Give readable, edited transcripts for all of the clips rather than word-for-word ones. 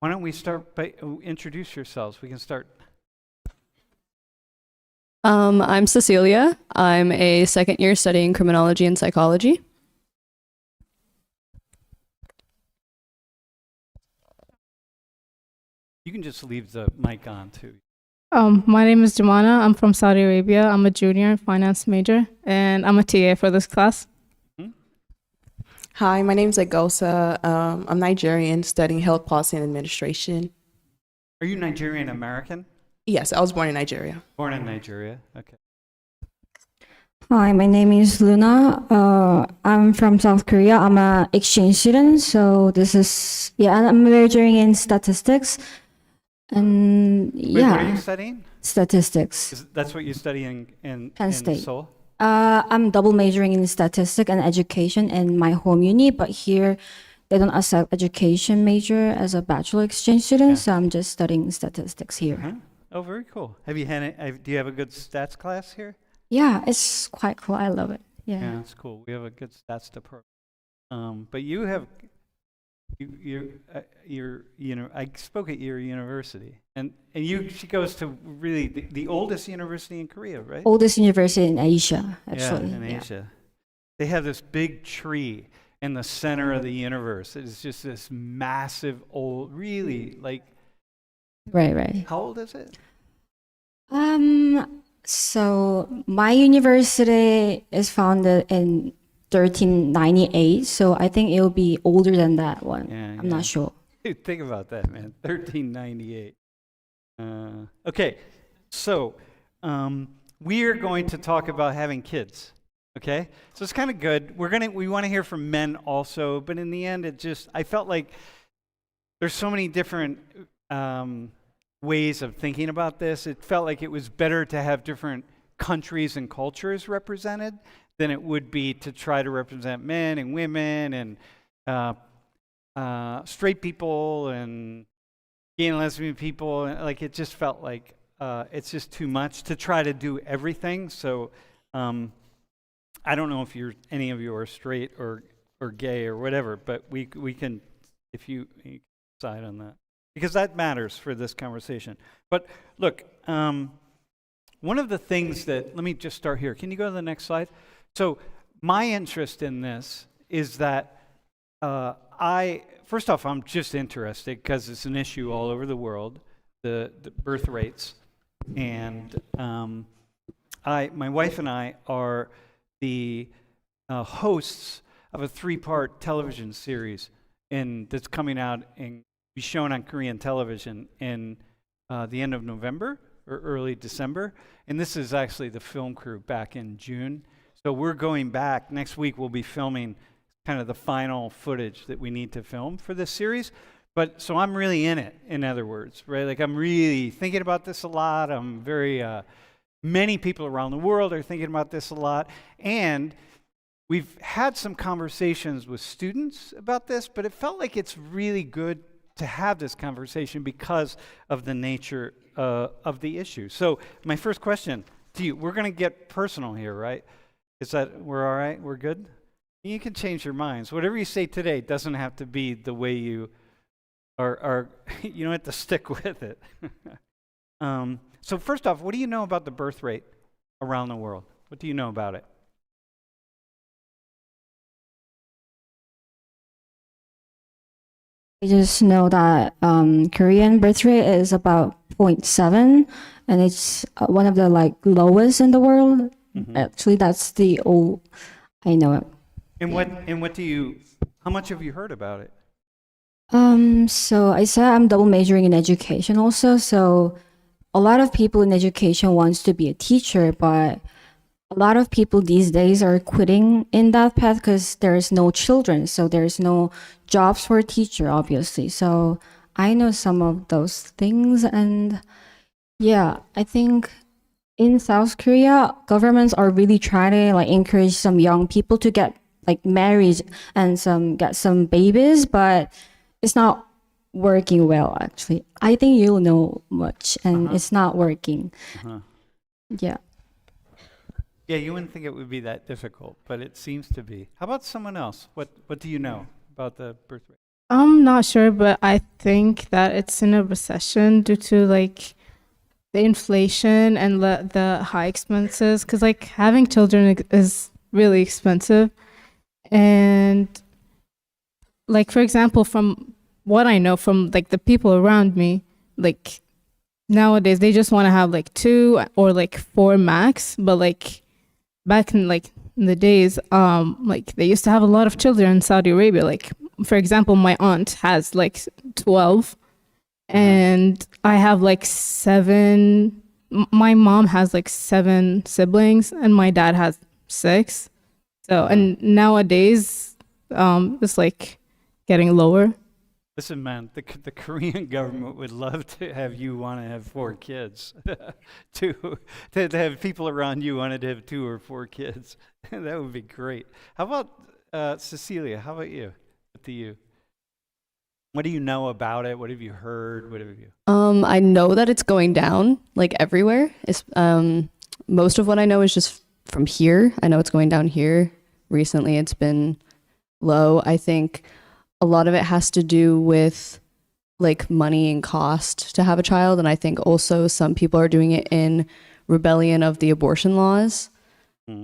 Why don't we start by introduce yourselves? We can start. I'm Cecilia. I'm a second year studying criminology and psychology. You can just leave the mic on too. My name is Jumana. I'm from Saudi Arabia. I'm a junior finance major, and I'm a TA for this class. Hi, my name is Agosa. I'm Nigerian, studying health policy and administration. Are you Nigerian American? Yes, I was born in Nigeria. Born in Nigeria. Okay. Hi, my name is Luna. I'm from South Korea. I'm an exchange student, so and I'm majoring in statistics. And Wait, yeah, what are you studying? statistics. That's what you study in Penn State. Seoul? I'm double majoring in statistics and education in my home uni, but here they don't accept education major as a bachelor exchange student, Yeah. so I'm just studying statistics here. Uh-huh. Oh, very cool. Have you had? Do you have a good stats class here? Yeah, it's quite cool. I love it. Yeah, it's cool. We have a good stats department. But you have, I spoke at your university, and she goes to really the oldest university in Korea, right? Oldest university in Asia, actually. Yeah, in Asia. They have this big tree in the center of the universe. It's just this massive old, really Right. How old is it? So my university is founded in 1398, so I think it'll be older than that one. Yeah, I'm not sure. Dude, think about that, man. 1398. Okay, so we are going to talk about having kids. Okay, so it's kind of good. We want to hear from men also, but in the end, I felt like there's so many different ways of thinking about this. It felt like it was better to have different countries and cultures represented than it would be to try to represent men and women and straight people and gay and lesbian people. Like, it just felt like it's just too much to try to do everything. So I don't know if any of you are straight or gay or whatever, but we can, if you decide on that, because that matters for this conversation. But look, one of the things let me just start here. Can you go to the next slide? So my interest in this is that first off, I'm just interested because it's an issue all over the world, the birth rates. And my wife and I are the hosts of a 3-part television series that's coming out and be shown on Korean television in the end of November or early December. And this is actually the film crew back in June. So we're going back. Next week we'll be filming kind of the final footage that we need to film for this series. So I'm really in it, in other words, right? Like, I'm really thinking about this a lot. I'm many people around the world are thinking about this a lot. And we've had some conversations with students about this, but it felt like it's really good to have this conversation because of the nature of the issue. So my first question to you, we're going to get personal here, right? We're all right? We're good? You can change your minds. Whatever you say today doesn't have to be the way you are you don't have to stick with it. So first off, what do you know about the birth rate around the world? What do you know about it? I just know that Korean birth rate is about 0.7, and it's one of the lowest in the world. Mm-hmm. Actually, that's the old. I know it. How much have you heard about it? So I said I'm double majoring in education also. So a lot of people in education wants to be a teacher, but a lot of people these days are quitting in that path because there's no children, so there's no jobs for a teacher, obviously. So I know some of those things, and yeah, I think in South Korea, governments are really trying to encourage some young people to get married and get some babies, but it's not working well, actually. I think you know much, and it's not working. Yeah. Yeah, you wouldn't think it would be that difficult, but it seems to be. How about someone else? What do you know about the birth rate? I'm not sure, but I think that it's in a recession due to like the inflation and the high expenses. Because like having children is really expensive, and like for example, from what I know from like the people around me, like nowadays they just want to have like 2 or like 4 max, but like back in the days, like they used to have a lot of children in Saudi Arabia. Like for example, my aunt has like 12, and I have like 7. My mom has like 7 siblings, and my dad has 6. So and nowadays, it's like getting lower. Listen, man, the Korean government would love to have you want to have 4 kids. to have people around you wanted to have 2 or 4 kids. That would be great. How about Cecilia? How about you? What do you? What do you know about it? What have you heard? What have you? I know that it's going down like everywhere. Most of what I know is just from here. I know it's going down here. Recently, it's been low. I think a lot of it has to do with like money and cost to have a child, and I think also some people are doing it in rebellion of the abortion laws.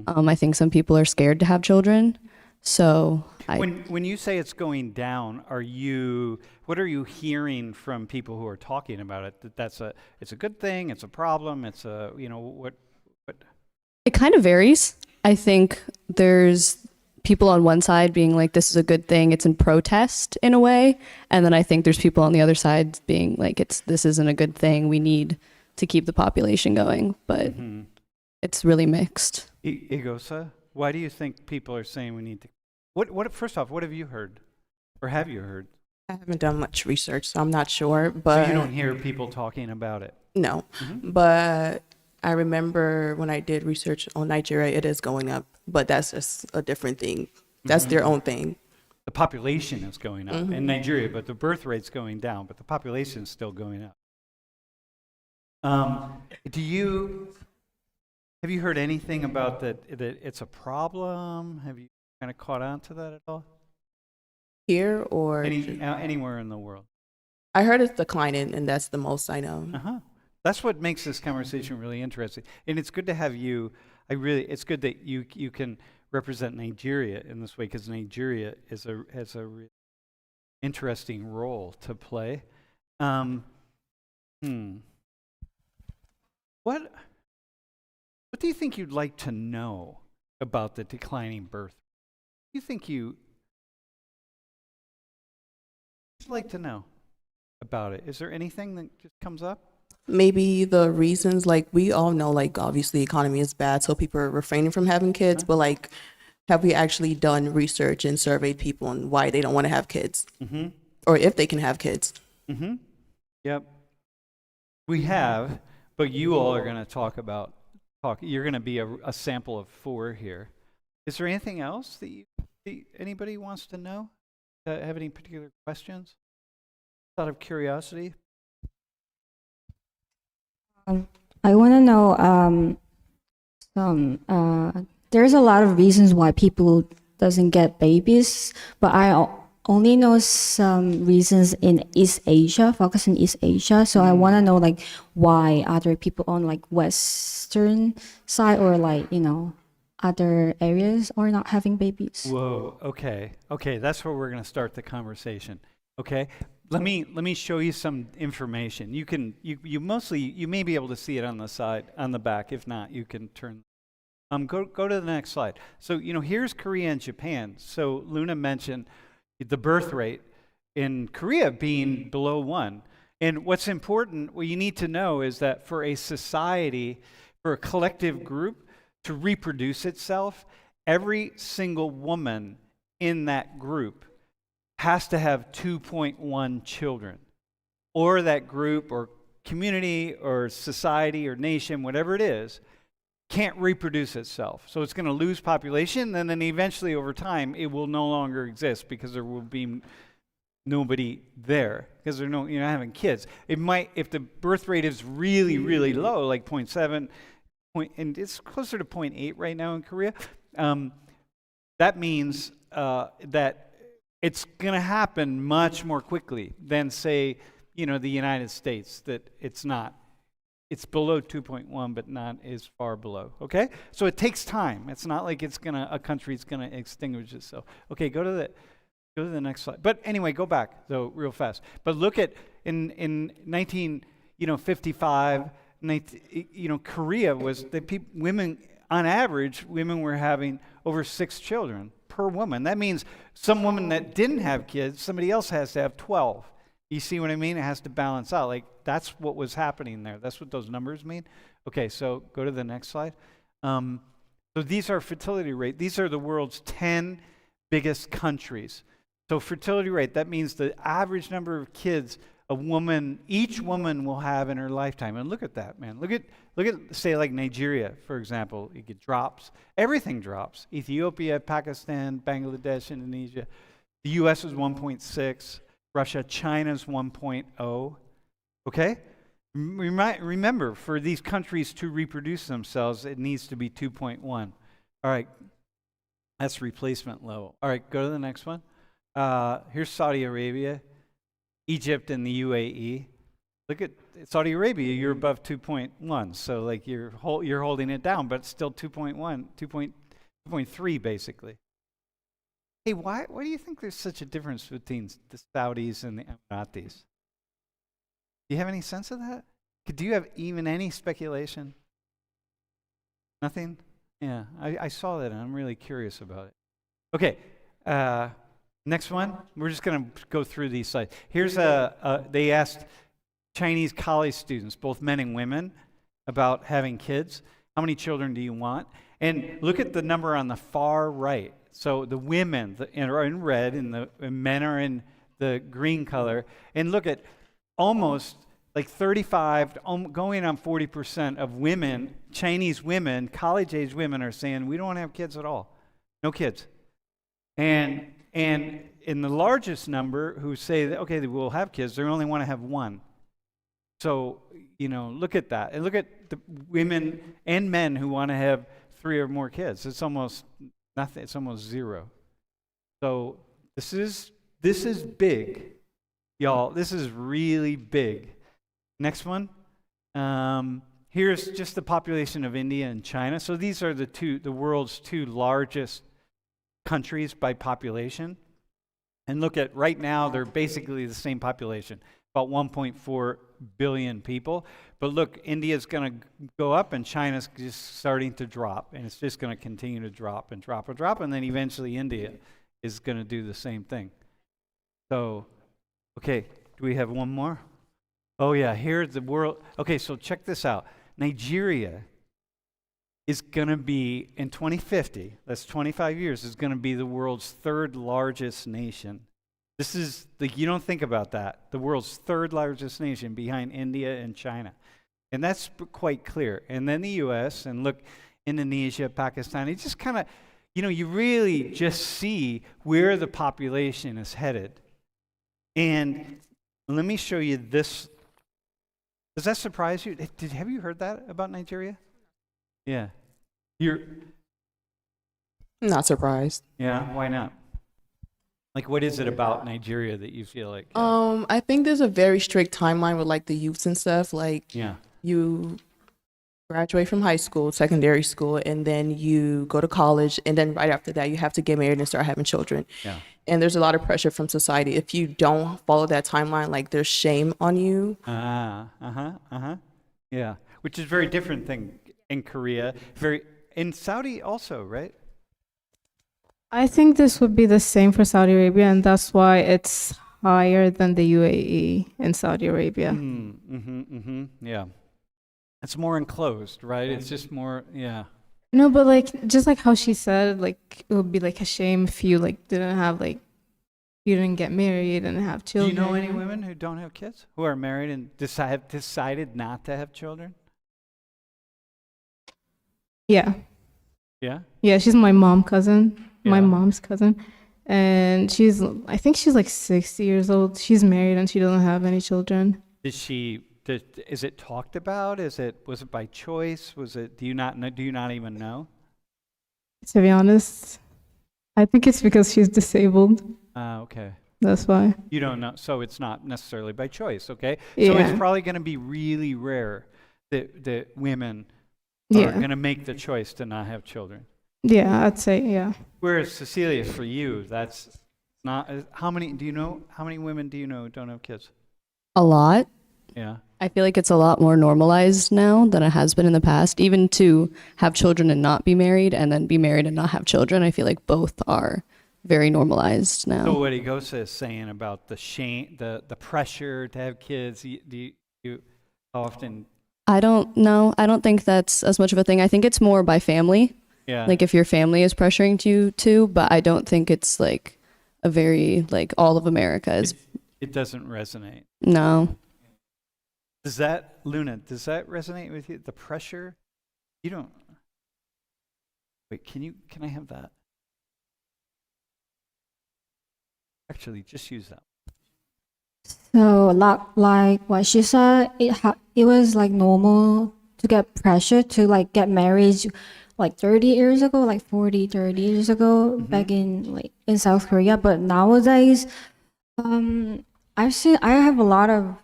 I think some people are scared to have children. So When you say it's going down, what are you hearing from people who are talking about it? That it's a good thing, it's a problem, it's a, what? it kind of varies. I think there's people on one side being like, this is a good thing, it's in protest in a way. And then I think there's people on the other side being like, this isn't a good thing, we need to keep the population going. But it's really mixed. Igosa, why do you think people are saying we need to? First off, what have you heard? Or have you heard? I haven't done much research, so I'm not sure. So But you don't hear people talking about it? no. But I remember when I did research on Nigeria, it is going up, but that's just a different thing. That's their own thing. The population is going up in Nigeria, but the birth rate's going down, but the population is still going up. Have you heard anything about that it's a problem? Have you kind of caught on to that at all? Here or Anywhere in the world? I heard it's declining, and that's the most I know. That's what makes this conversation really interesting, and it's good to have you. It's good that you can represent Nigeria in this way, because Nigeria has a really interesting role to play. What do you think you'd like to know about the declining birth? What do you think you'd like to know about it? Is there anything that just comes up? Maybe the reasons, like we all know, like obviously the economy is bad, so people are refraining from having kids. But like, have we actually done research and surveyed people on why they don't want to have kids, or if they can have kids? Yep, we have. But you all are going to talk. You're going to be a sample of 4 here. Is there anything else that anybody wants to know? Have any particular questions? Out of curiosity. I want to know there's a lot of reasons why people doesn't get babies, but I only know some reasons in East Asia, focus in East Asia. So I want to know like why other people on like Western side or like, other areas are not having babies. Whoa, okay, that's where we're going to start the conversation. Okay, let me show you some information. You may be able to see it on the side, on the back. If not, you can turn. Go to the next slide. So here's Korea and Japan. So Luna mentioned the birth rate in Korea being below 1. And what's important, what you need to know is that for a society, for a collective group to reproduce itself, every single woman in that group has to have 2.1 children. Or that group or community or society or nation, whatever it is, can't reproduce itself. So it's going to lose population, and then eventually over time it will no longer exist because there will be nobody there because you're not having kids. It might, if the birth rate is really, really low, like 0.7, and it's closer to 0.8 right now in Korea, that means that it's going to happen much more quickly than, say, the United States, that it's not. It's below 2.1, but not as far below, okay? So it takes time. It's not like a country's going to extinguish itself. Okay, go to the next slide. But anyway, go back, though, real fast. But look at, in 1955, Korea was, women, on average, women were having over 6 children per woman. That means some woman that didn't have kids, somebody else has to have 12. You see what I mean? It has to balance out. Like, that's what was happening there. That's what those numbers mean. Okay, so go to the next slide. So these are fertility rate. These are the world's 10 biggest countries. So fertility rate, that means the average number of kids each woman will have in her lifetime. And look at that, man. Look at, say, like Nigeria, for example. It drops. Everything drops. Ethiopia, Pakistan, Bangladesh, Indonesia. The U.S. is 1.6. Russia, China's 1.0. Okay? Remember, for these countries to reproduce themselves, it needs to be 2.1. All right. That's replacement level. All right, go to the next one. Here's Saudi Arabia, Egypt, and the UAE. Look at Saudi Arabia, you're above 2.1. So like you're holding it down, but it's still 2.1, 2.3 basically. Hey, why do you think there's such a difference between the Saudis and the Emiratis? Do you have any sense of that? Do you have even any speculation? Nothing? Yeah, I saw that and I'm really curious about it. Okay, next one. We're just going to go through these slides. Here's they asked Chinese college students, both men and women, about having kids. How many children do you want? And look at the number on the far right. So the women are in red and the men are in the green color. And look at almost like 35, going on 40% of women, Chinese women, college-age women are saying, we don't want to have kids at all. No kids. And in the largest number who say, that, okay, we'll have kids, they only want to have one. So, look at that. And look at the women and men who want to have 3 or more kids. It's almost nothing. It's almost zero. So this is big, y'all. This is really big. Next one. Here's just the population of India and China. So these are the world's 2 largest countries by population. And look at right now, they're basically the same population, about 1.4 billion people. But look, India's going to go up and China's just starting to drop. And it's just going to continue to drop and drop and drop. And then eventually India is going to do the same thing. So, okay, do we have one more? Oh yeah, here's the world. Okay, so check this out. Nigeria is going to be, in 2050, that's 25 years, is going to be the world's 3rd largest nation. This is, you don't think about that. The world's 3rd largest nation behind India and China. And that's quite clear. And then the U.S., and look, Indonesia, Pakistan, it just kind of, you really just see where the population is headed. And let me show you this. Does that surprise you? Have you heard that about Nigeria? Yeah. You're Not surprised. Yeah, why not? Like, what is it about Nigeria that you feel like? I think there's a very strict timeline with like the youths and stuff. Like, Yeah. you graduate from high school, secondary school, and then you go to college, and then right after that, you have to get married and start having children. Yeah. And there's a lot of pressure from society. If you don't follow that timeline, like there's shame on you. Yeah, which is very different than in Korea. In Saudi also, right? I think this would be the same for Saudi Arabia, and that's why it's higher than the UAE in Saudi Arabia. Yeah. It's more enclosed, right? It's just more, yeah. No, but like just like how she said, like it would be like a shame if you like didn't have like you didn't get married and have Do children. you know any women who don't have kids, who are married and have decided not to have children? Yeah. Yeah. Yeah, she's my mom's cousin, Yeah. my mom's cousin. And I think she's like 60 years old. She's married and she doesn't have any children. Is it talked about? Was it by choice? Do you not even know? To be honest, I think it's because she's disabled. Okay. That's why. You don't know, so it's not necessarily by choice, okay? So it's Yeah. probably going to be really rare that women are Yeah. going to make the choice to not have children. Yeah, I'd say, yeah. Whereas Cecilia, for you, that's not. How many women do you know who don't have kids? A lot. Yeah. I feel like it's a lot more normalized now than it has been in the past. Even to have children and not be married, and then be married and not have children, I feel like both are very normalized now. So what Igosa is saying about the shame, the pressure to have kids, you how often? I don't know. I don't think that's as much of a thing. I think it's more by family. Yeah. Like if your family is pressuring you to, but I don't think it's like a very like all of America is. It doesn't resonate. No. Does that, Luna, does that resonate with you? The pressure? You don't. Wait, can I have that? Actually, just use that. So like what she said, it was like normal to get pressure to like get married like 30 years ago, like 30 years ago, back in like in South Korea. But nowadays, I have a lot of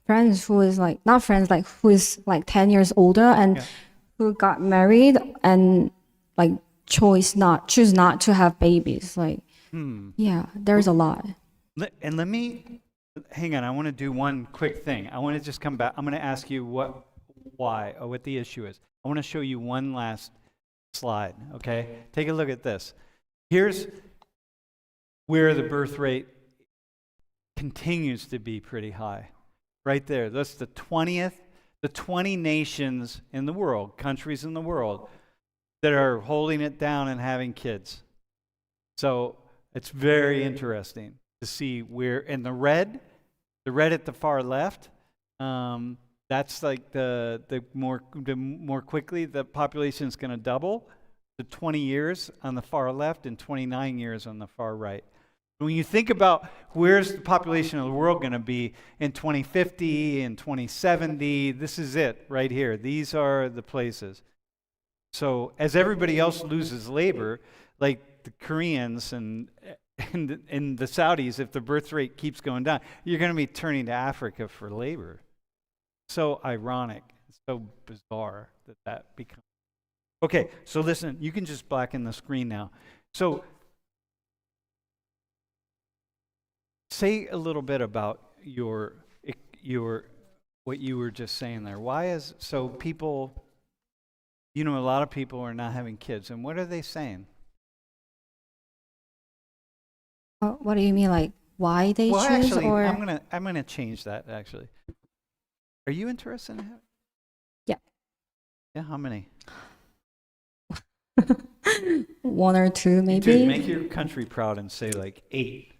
friends who is like not friends, like who is like 10 years older and who got married and like choose not to have babies. Like yeah, there's a lot. And let me hang on. I want to do one quick thing. I want to just come back. I'm going to ask you what the issue is. I want to show you one last slide. Okay, take a look at this. Here's where the birth rate continues to be pretty high. Right there. That's the 20 nations in the world, countries in the world, that are holding it down and having kids. So it's very interesting to see where, and the red at the far left, that's like the more quickly the population is going to double. The 20 years on the far left and 29 years on the far right. When you think about where's the population of the world going to be in 2050 and 2070, this is it right here. These are the places. So as everybody else loses labor, like the Koreans and the Saudis, if the birth rate keeps going down, you're going to be turning to Africa for labor. So ironic, so bizarre that becomes. Okay, so listen, you can just blacken the screen now. So say a little bit about your what you were just saying there. Why is so people? A lot of people are not having kids, and what are they saying? What do you mean, like why they Well, choose? actually, or I'm gonna change that. Actually, are you interested in having? Yeah. Yeah. How many? one or two, maybe. Dude, make your country proud and say like 8.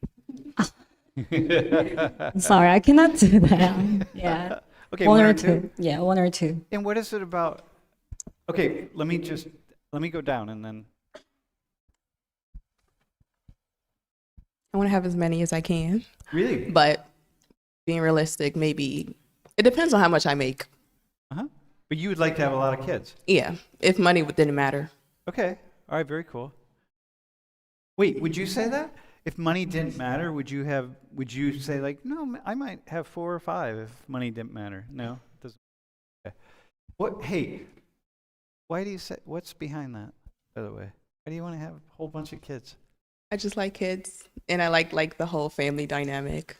Sorry, I cannot do that. Yeah. Okay, one or two. Yeah, one or two. And what is it about? Okay, let me go down and then. I want to have as many as I can, Really? but being realistic, maybe it depends on how much I make. But you would like to have a lot of kids. Yeah, if money didn't matter. Okay. All right. Very cool. Wait, would you say that? If money didn't matter, would you say like, no, I might have 4 or 5 if money didn't matter? No, it doesn't. Okay. What? Hey, why do you say? What's behind that? By the way, why do you want to have a whole bunch of kids? I just like kids, and I like the whole family dynamic.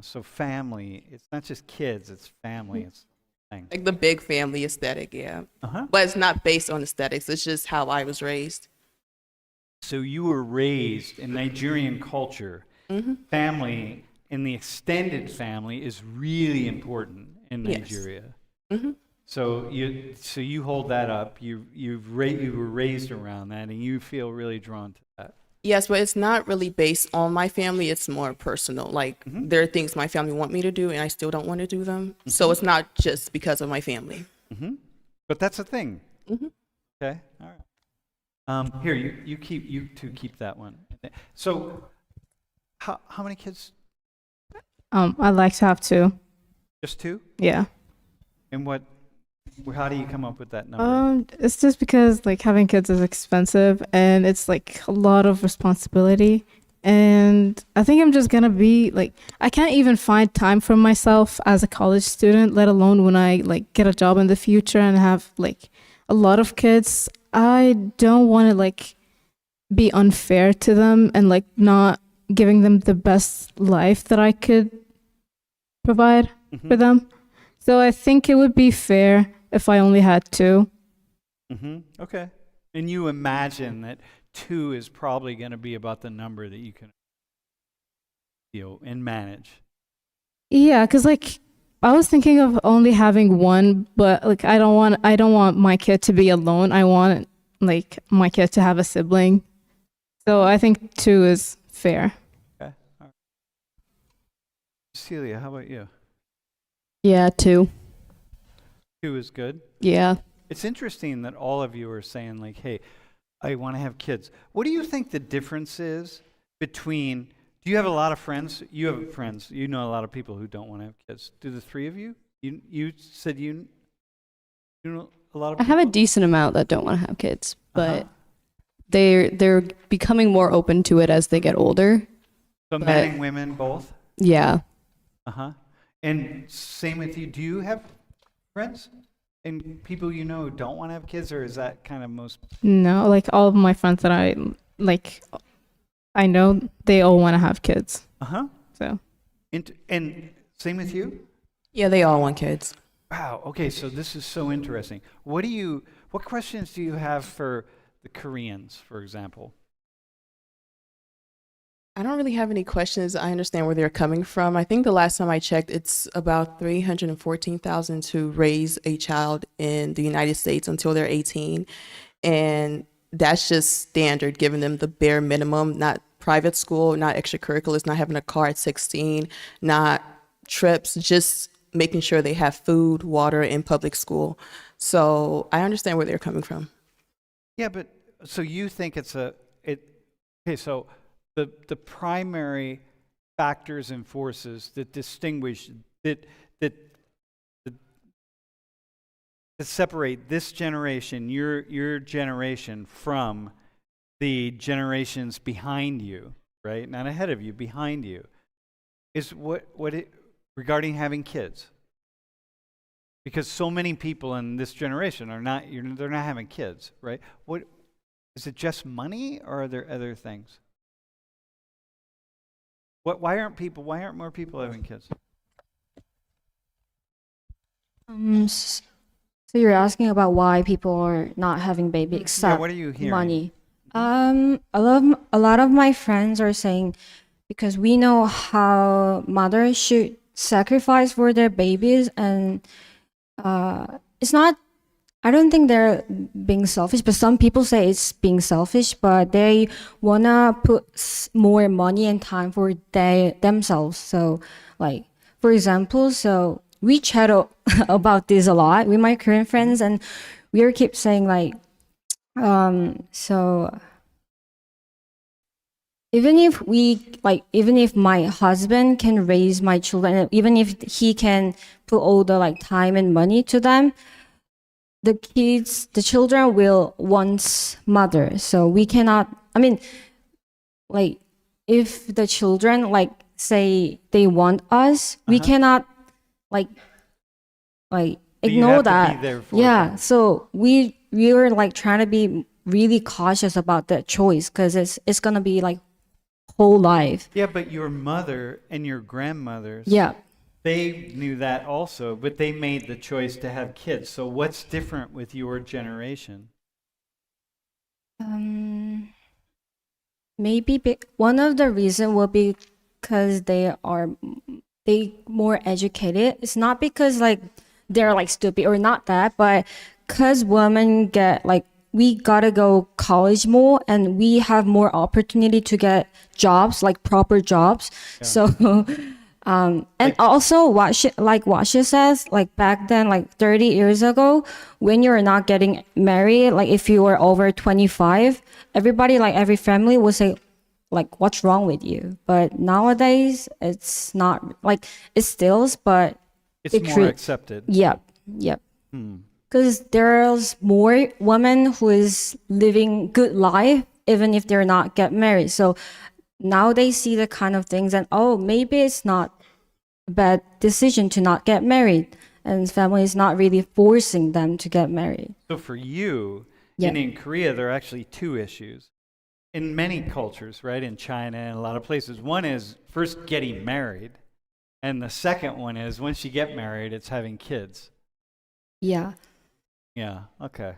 So family. It's not just kids. It's family. It's thing. Like the big family aesthetic, yeah. Uh-huh. But it's not based on aesthetics. It's just how I was raised. So you were raised in Nigerian culture. Family and the extended family is really important in Nigeria. So you hold that up. You were raised around that, and you feel really drawn to that. Yes, but it's not really based on my family. It's more personal. Like there are things my family want me to do, and I still don't want to do them. So it's not just because of my family. But that's a thing. Okay. All right. Here, you two keep that one. So, how many kids? I'd like to have 2. Just 2? Yeah. And how do you come up with that number? It's just because like having kids is expensive and it's like a lot of responsibility, And I think I'm just gonna be like, I can't even find time for myself as a college student, let alone when I like get a job in the future and have like a lot of kids. I don't want to like be unfair to them and like not giving them the best life that I could provide for them. So I think it would be fair if I only had two. Okay. And you imagine that 2 is probably going to be about the number that you can deal and manage. Yeah, because like I was thinking of only having one, but like I don't want my kid to be alone. I want like my kid to have a sibling. So I think 2 is fair. Okay. All right. Celia, how about you? Yeah, 2. 2 is good. Yeah. It's interesting that all of you are saying like, hey, I want to have kids. What do you think the difference is between, do you have a lot of friends? You have friends. You know a lot of people who don't want to have kids. Do the 3 of you? You said you know a lot of I people? have a decent amount that don't want to have kids, but they're becoming more open to it as they get older. So men and women both? Yeah. Uh-huh. And same with you. Do you have friends and people you know who don't want to have kids, or is that kind of most? No, like all of my friends that I know, they all want to have kids. Uh-huh. So And same with you? Yeah, they all want kids. Wow. Okay, so this is so interesting. What questions do you have for the Koreans, for example? I don't really have any questions. I understand where they're coming from. I think the last time I checked, it's about $314,000 to raise a child in the United States until they're 18. And that's just standard, giving them the bare minimum, not private school, not extracurriculars, not having a car at 16, not trips, just making sure they have food, water, in public school. So I understand where they're coming from. Yeah, but so you think okay, so the primary factors and forces that distinguish that separate this generation, your generation, from the generations behind you, right? Not ahead of you, behind you, is regarding having kids. Because so many people in this generation they're not having kids, right? What is it, just money, or are there other things? Why aren't more people having kids? So you're asking about why people are not having baby Yeah, except what are you hearing? money. A lot of my friends are saying because we know how mothers should sacrifice for their babies, and it's not. I don't think they're being selfish, but some people say it's being selfish, but they wanna put more money and time for themselves. So, like for example, so we chat about this a lot with my current friends, and we keep saying like, so even if my husband can raise my children, even if he can put all the like time and money to them, the children will want mother. So we cannot, I mean, like if the children like say they want us, we cannot like You ignore have to that. be there for Yeah. them. So we were like trying to be really cautious about that choice, because it's gonna be like whole life. Yeah, but your mother and your grandmothers, Yeah. they knew that also, but they made the choice to have kids. So what's different with your generation? Maybe one of the reason will be because they more educated. It's not because like they're like stupid or not that, but because women get like, we gotta go college more, and we have more opportunity to get jobs, like proper jobs. So and also what she says, like back then, like 30 years ago, when you're not getting married, like if you were over 25, everybody, like every family would say like, what's wrong with you? But nowadays it's not like, it's still, but It's it more accepted. Yep. Because there's more women who is living good life even if they're not get married. So now they see the kind of things and, oh, maybe it's not a bad decision to not get married, and family is not really forcing them to get married. So for you, Yeah. and in Korea, there are actually two issues. In many cultures, right, in China and a lot of places, one is first getting married, and the second one is once you get married, it's having kids. Yeah. Yeah, okay.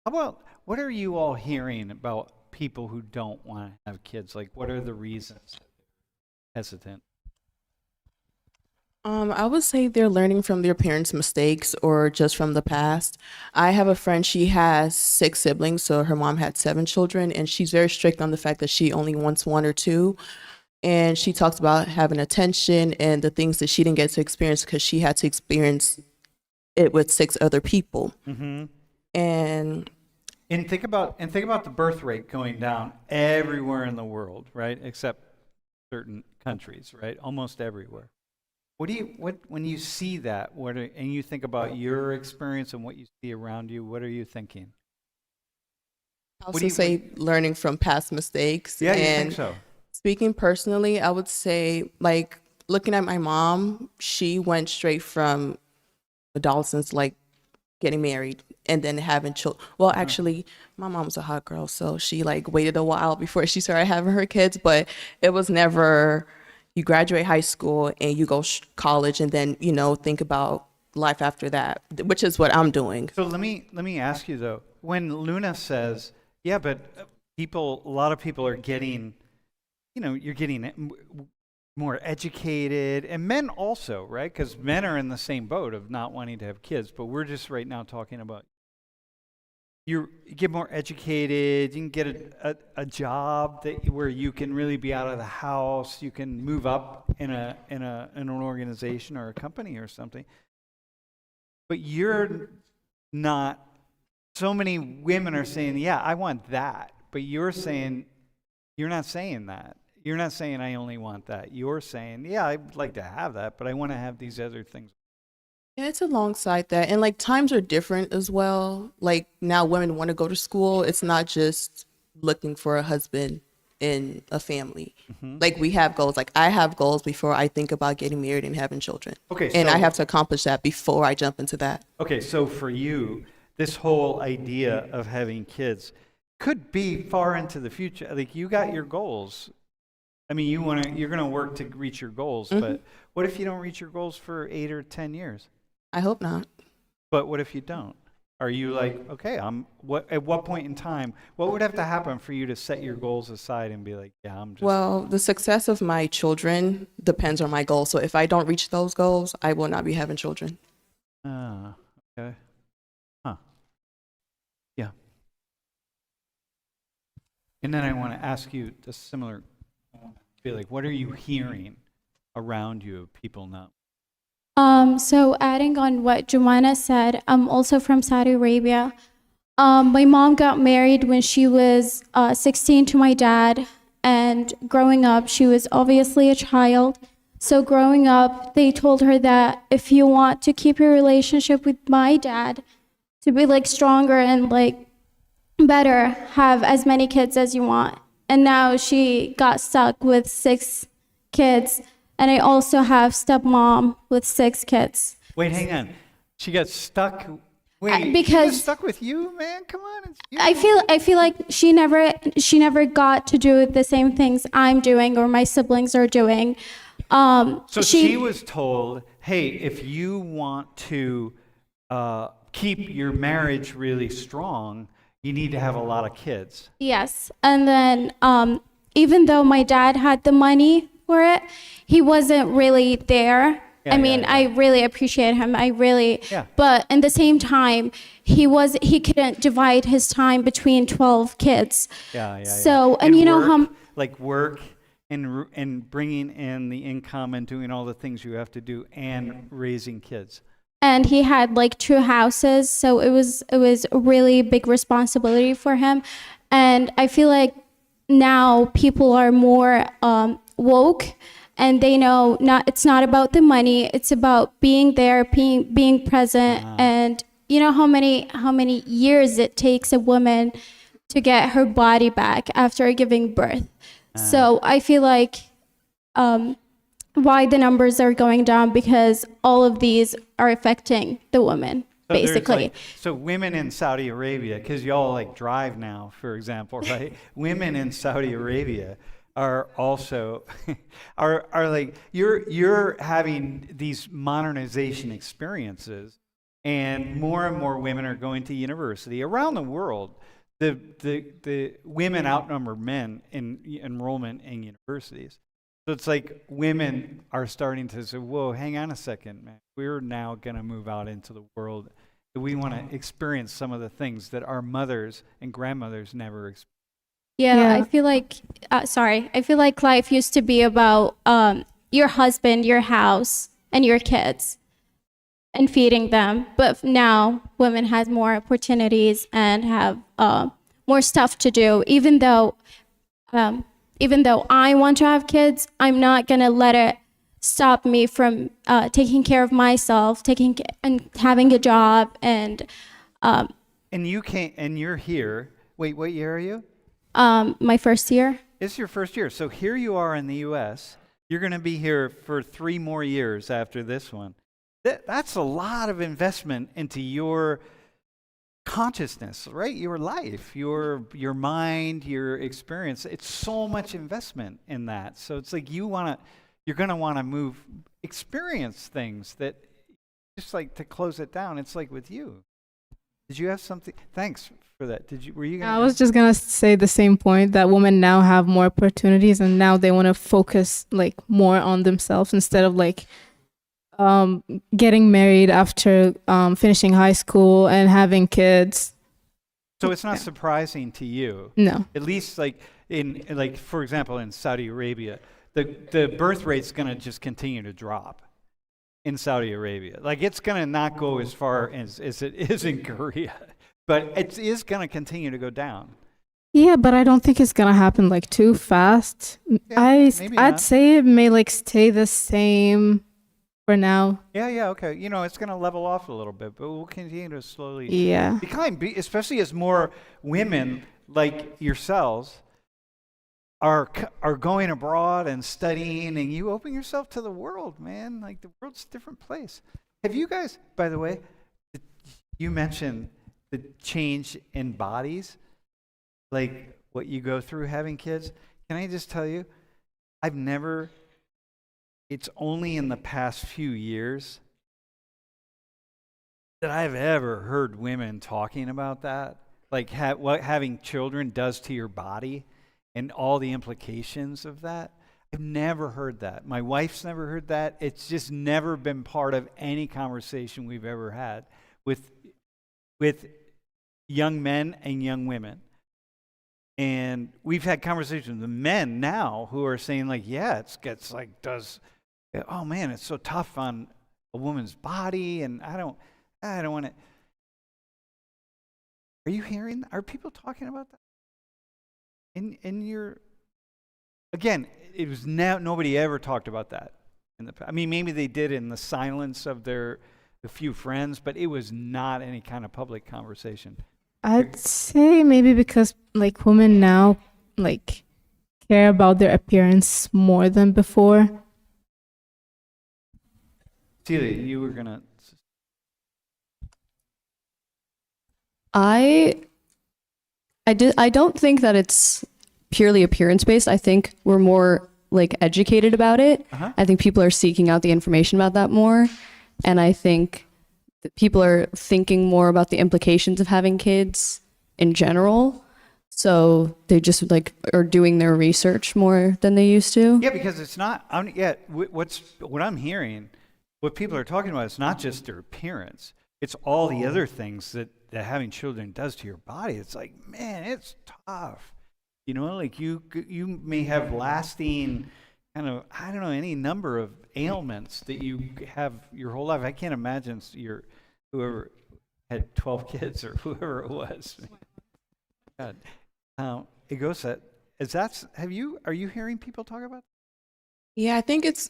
How about, what are you all hearing about people who don't want to have kids? Like, what are the reasons that they're hesitant? I would say they're learning from their parents' mistakes or just from the past. I have a friend, she has 6 siblings, so her mom had 7 children, and she's very strict on the fact that she only wants 1 or 2. And she talks about having attention and the things that she didn't get to experience because she had to experience it with 6 other people. Mm-hmm. And And think about the birth rate going down everywhere in the world, right? Except certain countries, right? Almost everywhere. What when you see that, and you think about your experience and what you see around you, what are you thinking? I What also do you- say learning from past mistakes. Yeah, you think And so? speaking personally, I would say, like, looking at my mom, she went straight from adolescence, like getting married and then having children. Well, actually, my mom was a hot girl, so she like waited a while before she started having her kids, but it was never you graduate high school and you go college and then, think about life after that, which is what I'm doing. So let me ask you though, when Luna says, yeah, but a lot of people are getting, you're getting more educated, and men also, right? Because men are in the same boat of not wanting to have kids, but we're just right now talking about you get more educated, you can get a job where you can really be out of the house, you can move up in an organization or a company or something. But you're not. So many women are saying, "Yeah, I want that," but you're not saying that. You're not saying I only want that. You're saying, "Yeah, I'd like to have that, but I want to have these other things." Yeah, it's alongside that. And like times are different as well. Like now women want to go to school. It's not just looking for a husband in a family. Like we have goals. Like I have goals before I think about getting married and having children. Okay, And I so- have to accomplish that before I jump into that. Okay, so for you, this whole idea of having kids could be far into the future. Like you got your goals. I mean, you're going to work to reach your goals, but what if you don't reach your goals for 8 or 10 years? I hope not. But what if you don't? Are you like, okay, at what point in time, what would have to happen for you to set your goals aside and be like, yeah, I'm just. Well, the success of my children depends on my goals. So if I don't reach those goals, I will not be having children. Ah, okay. Huh. Yeah. And then I want to ask you the similar, be like, what are you hearing around you of people now? So adding on what Jumana said, I'm also from Saudi Arabia. My mom got married when she was 16 to my dad, and growing up, she was obviously a child. So growing up, they told her that if you want to keep your relationship with my dad to be like stronger and like better, have as many kids as you want. And now she got stuck with 6 kids. And I also have stepmom with 6 kids. Wait, hang on. She got stuck. Wait, she because- got stuck with you, man? Come on. It's you. I feel like she never got to do the same things I'm doing or my siblings are doing. So she was told, hey, if you want to keep your marriage really strong, you need to have a lot of kids. Yes, and then even though my dad had the money for it, he wasn't really there. Yeah, I mean, yeah. I really appreciate him. Yeah. But at the same time, he couldn't divide his time between 12 kids. Yeah. So, and you know how like work and bringing in the income and doing all the things you have to do and raising kids. and he had like 2 houses, so it was a really big responsibility for him. And I feel like now people are more woke, and they know it's not about the money, it's about being there, being present. And you know how many years it takes a woman to get her body back after giving birth. So I feel like why the numbers are going down, because all of these are affecting the women, So there's, basically. like, so women in Saudi Arabia, because y'all like drive now, for example, right? Women in Saudi Arabia are also are like you're having these modernization experiences, and more women are going to university around the world. The women outnumber men in enrollment in universities. So it's like women are starting to say, whoa, hang on a second, man. We're now going to move out into the world. We want to experience some of the things that our mothers and grandmothers never experienced. Yeah, I feel like, I feel like life used to be about your husband, your house, and your kids, and feeding them. But now women have more opportunities and have more stuff to do. Even though I want to have kids, I'm not gonna let it stop me from taking care of myself, and having a job, and And you can't, and you're here. Wait, what year are you? my first year. This is your first year. So here you are in the U.S. You're going to be here for 3 more years after this one. That's a lot of investment into your consciousness, right? Your life, your mind, your experience. It's so much investment in that. So it's like you're going to want to experience things that, just like to close it down, it's like with you. Did you have something? Thanks for that. Were you going to? I was just gonna say the same point, that women now have more opportunities, and now they want to focus like more on themselves instead of like getting married after finishing high school and having kids. So it's not surprising to you. No. At least like for example in Saudi Arabia, the birth rate's going to just continue to drop in Saudi Arabia. Like it's going to not go as far as it is in Korea, but it is going to continue to go down. Yeah, but I don't think it's gonna happen like too fast. Yeah, maybe I'd not. say it may like stay the same for now. Yeah, okay. It's going to level off a little bit, but we'll continue to slowly Yeah. decline, especially as more women like yourselves are going abroad and studying, and you open yourself to the world, man. Like the world's a different place. Have you guys, by the way, you mentioned the change in bodies, like what you go through having kids. Can I just tell you, it's only in the past few years that I've ever heard women talking about that, like what having children does to your body and all the implications of that. I've never heard that. My wife's never heard that. It's just never been part of any conversation we've ever had with young men and young women. And we've had conversations with the men now who are saying like, yeah, oh man, it's so tough on a woman's body, and I don't want to. Are people talking about that? Again, it was nobody ever talked about that in the past. I mean, maybe they did in the silence of a few friends, but it was not any kind of public conversation. I'd say maybe because like women now like care about their appearance more than before. Celia, you were gonna. I don't think that it's purely appearance based. I think we're more like educated about it. Uh-huh. I think people are seeking out the information about that more, and I think that people are thinking more about the implications of having kids in general. So they just like are doing their research more than they used to. Yeah, because it's not. What I'm hearing, what people are talking about, it's not just their appearance. It's all the other things that having children does to your body. It's like, man, it's tough. Like you may have lasting kind of, I don't know, any number of ailments that you have your whole life. I can't imagine whoever had 12 kids or whoever it was. God. Igosa, are you hearing people talk about that? Yeah, I think it's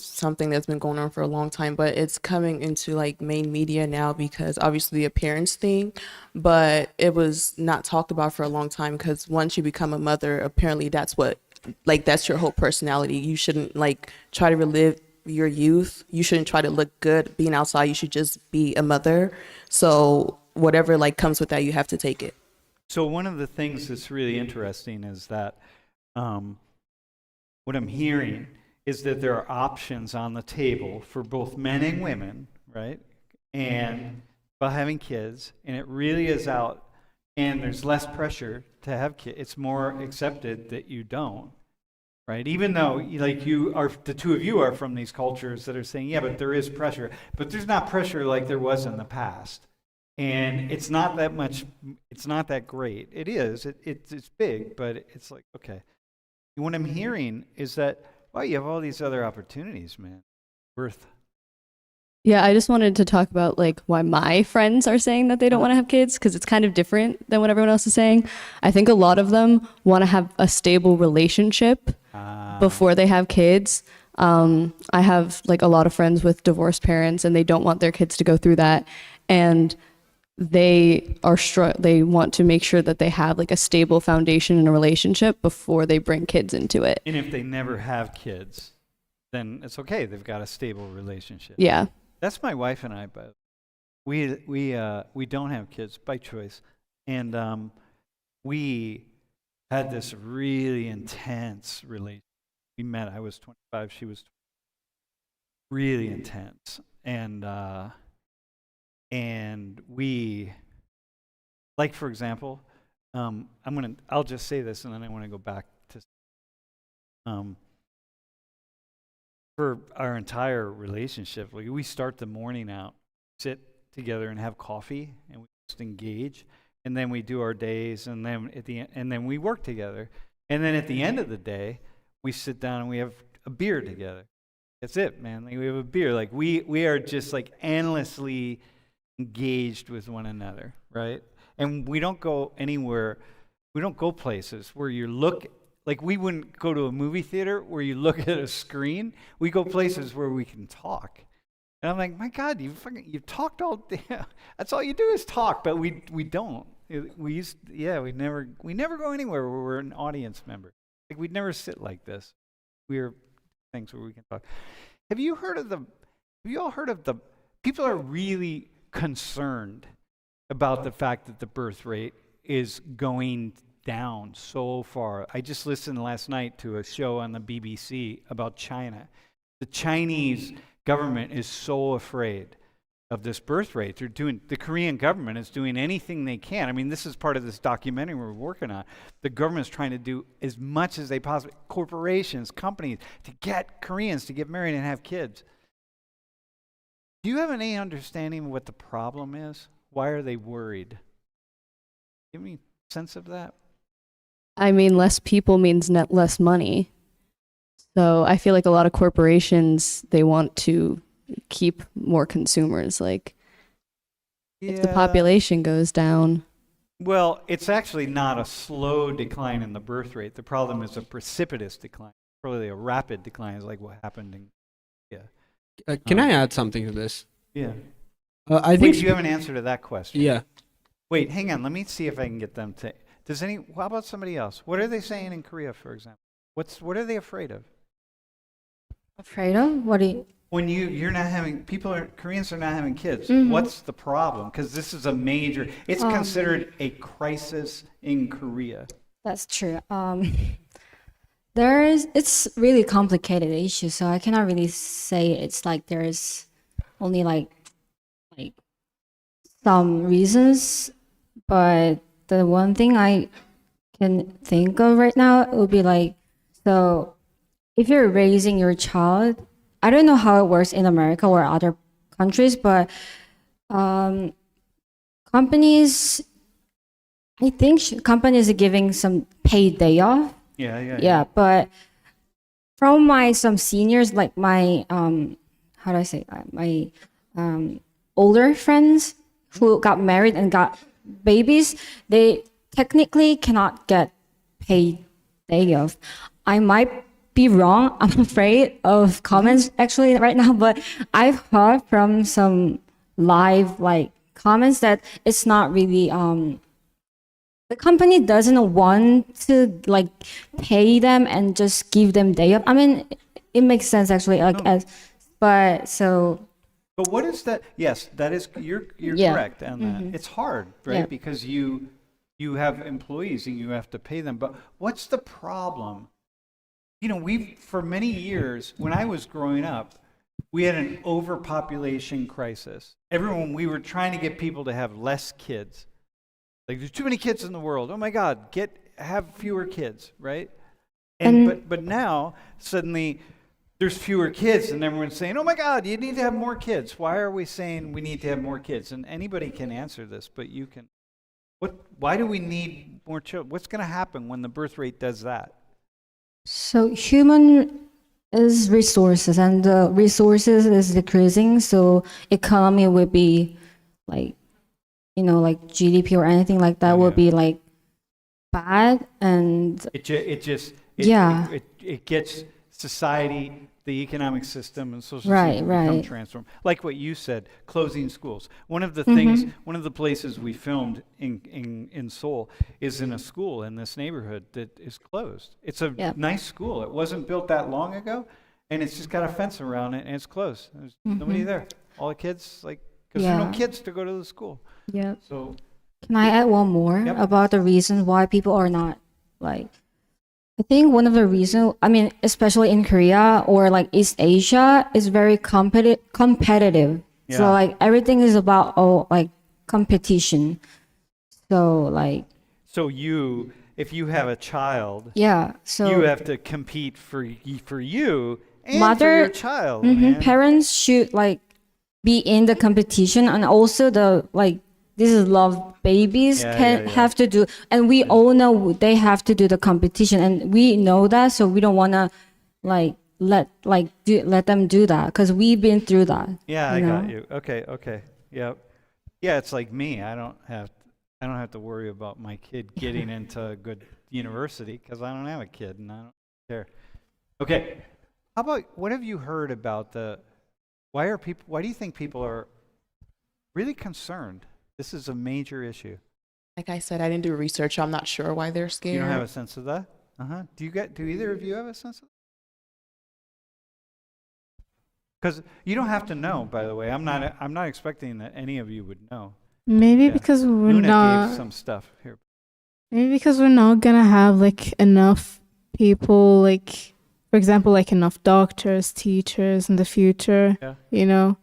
something that's been going on for a long time, but it's coming into like main media now because obviously the appearance thing, but it was not talked about for a long time because once you become a mother, apparently that's what like that's your whole personality. You shouldn't like try to relive your youth. You shouldn't try to look good being outside. You should just be a mother. So whatever like comes with that, you have to take it. So one of the things that's really interesting is that what I'm hearing is that there are options on the table for both men and women, right? And about having kids, and it really is out, and there's less pressure to have kids. It's more accepted that you don't, right? Even though, like, you are, the two of you are from these cultures that are saying, yeah, but there is pressure, but there's not pressure like there was in the past. And it's not that much, it's not that great. It is, it's big, but it's like, okay. And what I'm hearing is that, wow, you have all these other opportunities, man. Yeah, I just wanted to talk about like why my friends are saying that they don't want to have kids, because it's kind of different than what everyone else is saying. I think a lot of them want to have a stable relationship before they have kids. I have like a lot of friends with divorced parents, and they don't want their kids to go through that. And they want to make sure that they have like a stable foundation in a relationship before they bring kids into it. And if they never have kids, then it's okay. They've got a stable relationship. Yeah. That's my wife and I, but we don't have kids by choice. And we had this really intense relationship. We met, I was 25, she was 20. Really intense. And we, like, for example, I'll just say this and then I want to go back to, for our entire relationship, like, we start the morning out, sit together and have coffee, and we just engage, and then we do our days, and then and then we work together, and then at the end of the day, we sit down and we have a beer together. That's it, man. Like, we have a beer. Like, we are just like endlessly engaged with one another, right? And we don't go anywhere. We don't go places where you look. Like, we wouldn't go to a movie theater where you look at a screen. We go places where we can talk. And I'm like, my God, you've talked all day. That's all you do is talk, but we don't. We never go anywhere where we're an audience member. Like, we'd never sit like this. We're things where we can talk. Have you all heard of the people are really concerned about the fact that the birth rate is going down so far. I just listened last night to a show on the BBC about China. The Chinese government is so afraid of this birth rate. The Korean government is doing anything they can. I mean, this is part of this documentary we're working on. The government's trying to do as much as they possibly, corporations, companies, to get Koreans to get married and have kids. Do you have any understanding of what the problem is? Why are they worried? Give me a sense of that. I mean, less people means less money. So I feel like a lot of corporations, they want to keep more consumers. Like, if the population goes down. Well, it's actually not a slow decline in the birth rate. The problem is a precipitous decline. Probably a rapid decline is like what happened in, Can I add something to this? yeah. I Wait, think. do you have an answer to that question? Yeah. Wait, hang on. Let me see if I can get them to. How about somebody else? What are they saying in Korea, for example? What are they afraid of? Afraid of? What do you? When you're not having, Koreans are not having kids. Mhm. What's the problem? Because this is a major, it's considered a crisis in Korea. That's true. It's really complicated issue, so I cannot really say it's like there's only like some reasons, but the one thing I can think of right now would be like, so if you're raising your child, I don't know how it works in America or other countries, but companies, I think companies are giving some paid day off. Yeah, but from some seniors, like my how do I say my older friends who got married and got babies, they technically cannot get paid day off. I might be wrong. I'm afraid of comments actually right now, but I've heard from some live comments that it's not really the company doesn't want to like pay them and just give them day off. I mean, it makes sense actually. Like No. as, but so But what is that? Yes, that is you're Yeah. correct on that. It's hard, right? Yeah. Because you have employees and you have to pay them. But what's the problem? You know, we for many years when I was growing up, we had an overpopulation crisis. We were trying to get people to have less kids. Like there's too many kids in the world. Oh my God, have fewer kids, right? But now suddenly there's fewer kids and everyone's saying, "Oh my God, you need to have more kids." Why are we saying we need to have more kids? And anybody can answer this, but you can. Why do we need more children? What's going to happen when the birth rate does that? so human is resources, and the resources is decreasing. So economy will be like, like GDP or anything like that Oh, will yeah. be like bad, and Yeah. It gets society, the economic system, and social Right, system become right. transformed. Like what you said, closing schools. One of the things, one of the places we filmed in Seoul is in a school in this neighborhood that is closed. It's a Yeah. nice school. It wasn't built that long ago, and it's just got a fence around it, and it's closed. There's nobody there. All the kids, because there are no Yeah. kids to go to the school. yeah. So Can I add one more Yep. about the reasons why people are not like? I think one of the reasons, I mean, especially in Korea or like East Asia, is very competitive. So Yeah. like everything is about like competition. So like So if you have a child, yeah. So you have to compete for you and for Mother- your child. Mhm, Man. parents should like be in the competition, and also the like this is love babies Yeah, can yeah, yeah. have to do, and we all know they have to do the competition, and we know that, so we don't want to like let them do that because we've been through that. Yeah, I you got know? you. Okay. Yeah. Yeah, it's like me. I don't have to worry about my kid getting into a good university because I don't have a kid and I don't care. Okay. How about what have you heard about why do you think people are really concerned? This is a major issue. Like I said, I didn't do research, so I'm not sure why they're scared. You don't have a sense of that? Do either of you have a sense of that? Because you don't have to know, by the way. I'm not expecting that any of you would know. Maybe Yeah. because we're Luna not. gave some stuff here. Maybe because we're not gonna have like enough people, like for example, like enough doctors, teachers in the future. Yeah. You know.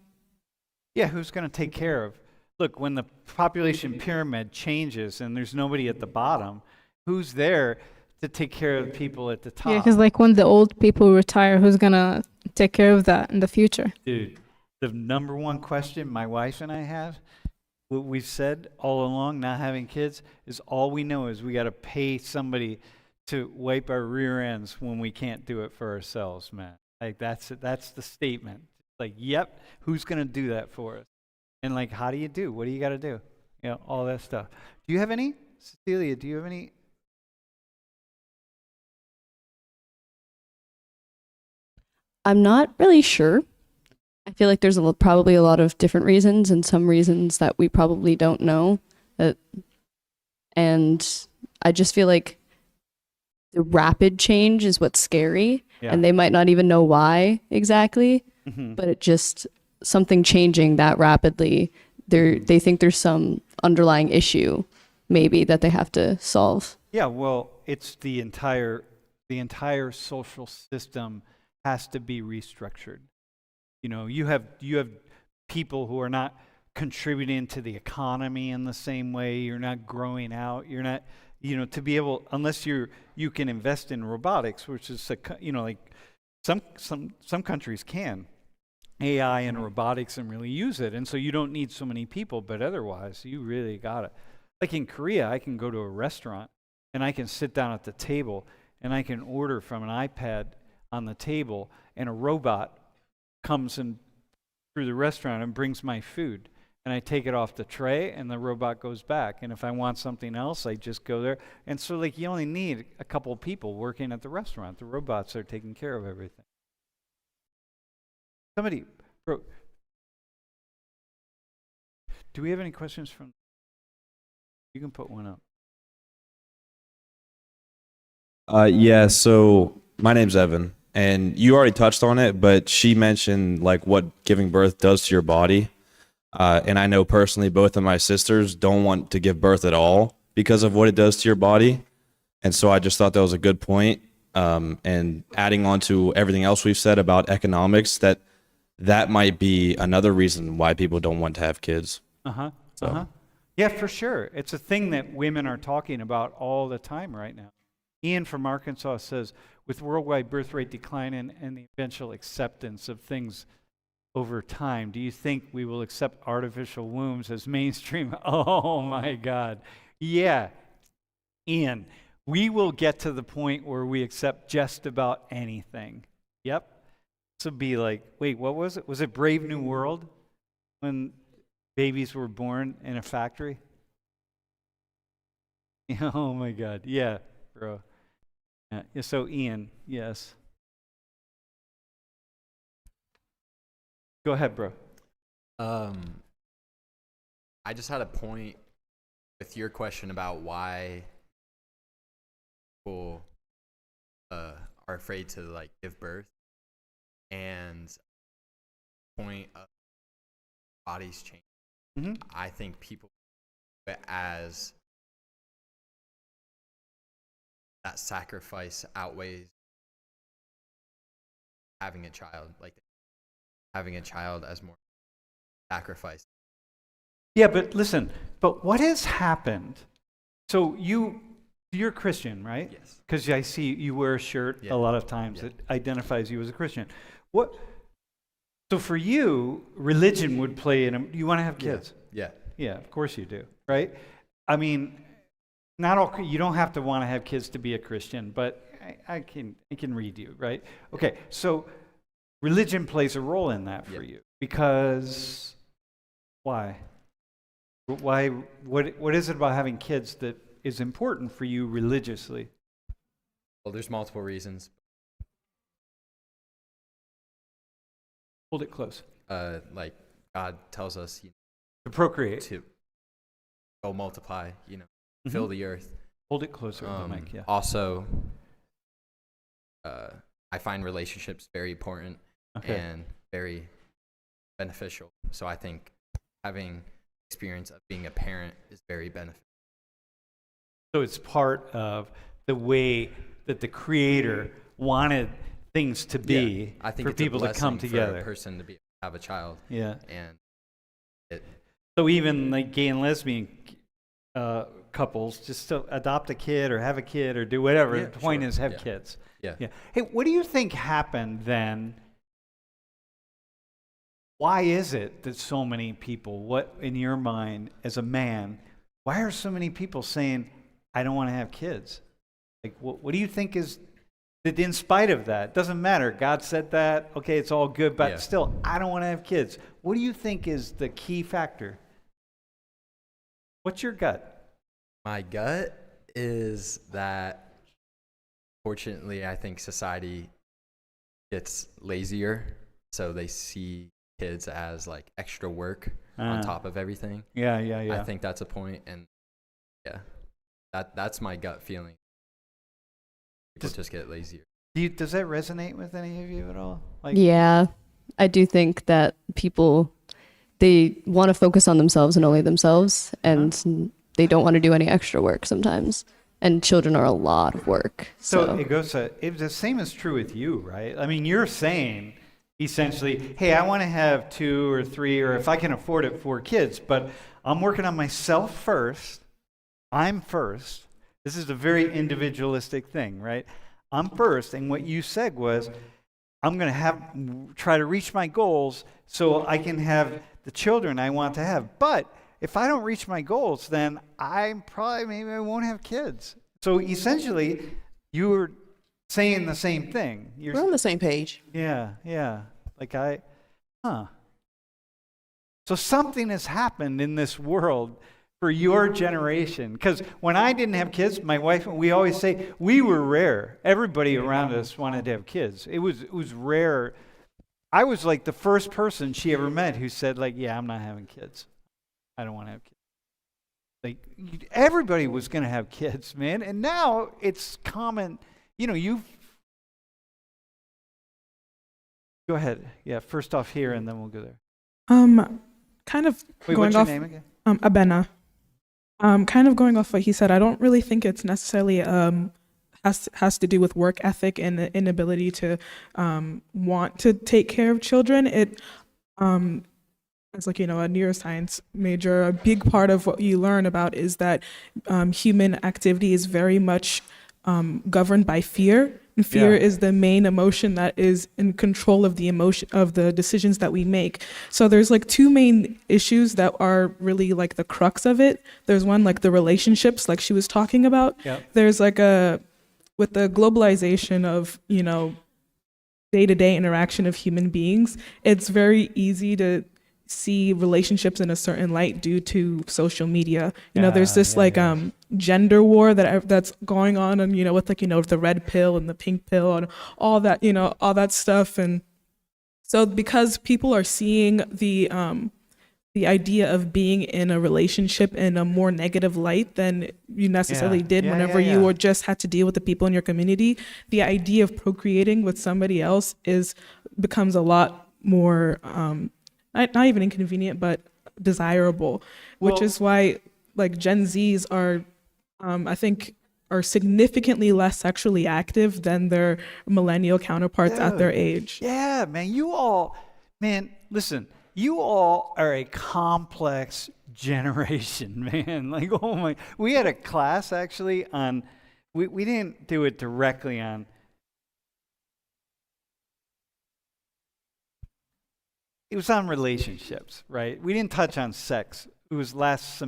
Yeah, who's going to take care of? Look, when the population pyramid changes and there's nobody at the bottom, who's there to take care of the people at the top? Yeah, because like when the old people retire, who's gonna take care of that in the future? Dude, the number one question my wife and I have, what we've said all along, not having kids, is all we know is we got to pay somebody to wipe our rear ends when we can't do it for ourselves, man. Like that's the statement. Like, yep, who's going to do that for us? And like, how do you do? What do you got to do? You know, all that stuff. Do you have any? Cecilia, do you have any? I'm not really sure. I feel like there's probably a lot of different reasons, and some reasons that we probably don't know. And I just feel like the rapid change is what's scary, Yeah. and they might not even know why exactly, Mhm. but it just something changing that rapidly. They think there's some underlying issue, maybe that they have to solve. Yeah, well, it's the entire social system has to be restructured. You know, you have people who are not contributing to the economy in the same way. You're not growing out. You're not, to be able, unless you can invest in robotics, which is like some countries can AI and robotics and really use it, and so you don't need so many people. But otherwise, you really got it. Like in Korea, I can go to a restaurant and I can sit down at the table and I can order from an iPad on the table, and a robot comes in through the restaurant and brings my food, and I take it off the tray and the robot goes back, and if I want something else I just go there. And so like you only need a couple of people working at the restaurant. The robots are taking care of everything. Somebody wrote, do we have any questions from, you can put one up. Yeah, so my name's Evan, and you already touched on it, but she mentioned like what giving birth does to your body. And I know personally both of my sisters don't want to give birth at all because of what it does to your body. And so I just thought that was a good point. And adding on to everything else we've said about economics, that might be another reason why people don't want to have kids. Uh-huh. So. Uh-huh. Yeah, for sure. It's a thing that women are talking about all the time right now. Ian from Arkansas says, with worldwide birth rate decline and the eventual acceptance of things over time, do you think we will accept artificial wombs as mainstream? Oh my God. Yeah. Ian, we will get to the point where we accept just about anything. Yep. This would be like, wait, what was it? Was it Brave New World when babies were born in a factory? Oh my God. Yeah, bro. Yeah, so Ian, yes. Go ahead, bro. I just had a point with your question about why people are afraid to like give birth, and point of bodies change. Mm-hmm. I think people view it as that sacrifice outweighs having a child, like having a child as more sacrifice. Yeah, but listen, but what has happened? So you're Christian, right? Yes. Because I see you wear a shirt Yeah. a lot of times Yeah. that identifies you as a Christian. So for you, religion would play in you want to have kids. Yeah. Yeah, of course you do, right? I mean, not all you don't have to want to have kids to be a Christian, but I can read you, right? Okay, so religion plays a role in that for you because why? Why? What is it about having kids that is important for you religiously? Well, there's multiple reasons. Hold it close. Like God tells us To procreate. to go multiply, fill the earth. Hold it closer to the mic. Yeah. Also, I find relationships very important Okay. and very beneficial. So I think having experience of being a parent is very beneficial. So it's part of the way that the Creator wanted things to be I think for it's a people to come blessing together. for a person to have a child, Yeah. and it So even like gay and lesbian couples just to adopt a kid or have a kid or do whatever. Yeah, The point sure. is have Yeah. kids. yeah. Yeah. Hey, what do you think happened then? Why is it that so many people, what in your mind as a man, why are so many people saying, I don't want to have kids? Like, what do you think is that in spite of that, doesn't matter, God said that, okay, it's all good, but Yeah. still, I don't want to have kids. What do you think is the key factor? What's your gut? My gut is that, fortunately, I think society gets lazier, so they see kids as like extra work on top of everything. Yeah. I think that's a point, and yeah, that's my gut feeling. People just get lazier. Does that resonate with any of you at all? Like, Yeah, I do think that people, they want to focus on themselves and only themselves, and they don't want to do any extra work sometimes. And children are a lot of work. So it goes the same is true with you, right? I mean, you're saying essentially, hey, I want to have 2 or 3, or if I can afford it, 4 kids, but I'm working on myself first. I'm first. This is a very individualistic thing, right? I'm first, and what you said was, I'm going to try to reach my goals so I can have the children I want to have. But if I don't reach my goals, then maybe I won't have kids. So essentially, you were saying the same thing. We're on the same page. Yeah. Like So something has happened in this world for your generation. Because when I didn't have kids, my wife, we always say we were rare. Everybody around us wanted to have kids. It was rare. I was like the first person she ever met who said, like, yeah, I'm not having kids. I don't want to have kids. Like, everybody was going to have kids, man. And now it's common. you know, you go ahead. Yeah, first off here, and then we'll go there. Kind of Wait, going what's your off name again? Abena. Kind of going off what he said, I don't really think it's necessarily has to do with work ethic and the inability to want to take care of children. It as like, you know, a neuroscience major, a big part of what you learn about is that human activity is very much governed by fear. And fear Yeah. is the main emotion that is in control of the emotion of the decisions that we make. So there's like two main issues that are really like the crux of it. There's one like the relationships, like she was talking about. Yep. There's like with the globalization of, you know, day-to-day interaction of human beings, it's very easy to see relationships in a certain light due to social media. You know, there's this gender war that's going on, and, you know, with like, you know, the red pill and the pink pill and all that, you know, all that stuff. And so because people are seeing the idea of being in a relationship in a more negative light than you necessarily did whenever you were just had to deal with the people in your community, the idea of procreating with somebody else becomes a lot more not even inconvenient, but desirable, which is why like Gen Zs are, I think, are significantly less sexually active than their millennial counterparts at their age. Yeah, man, listen, you all are a complex generation, man. Like, oh my, we had a class actually on, we didn't do it directly on, it was on relationships, right? We didn't touch on sex. It was last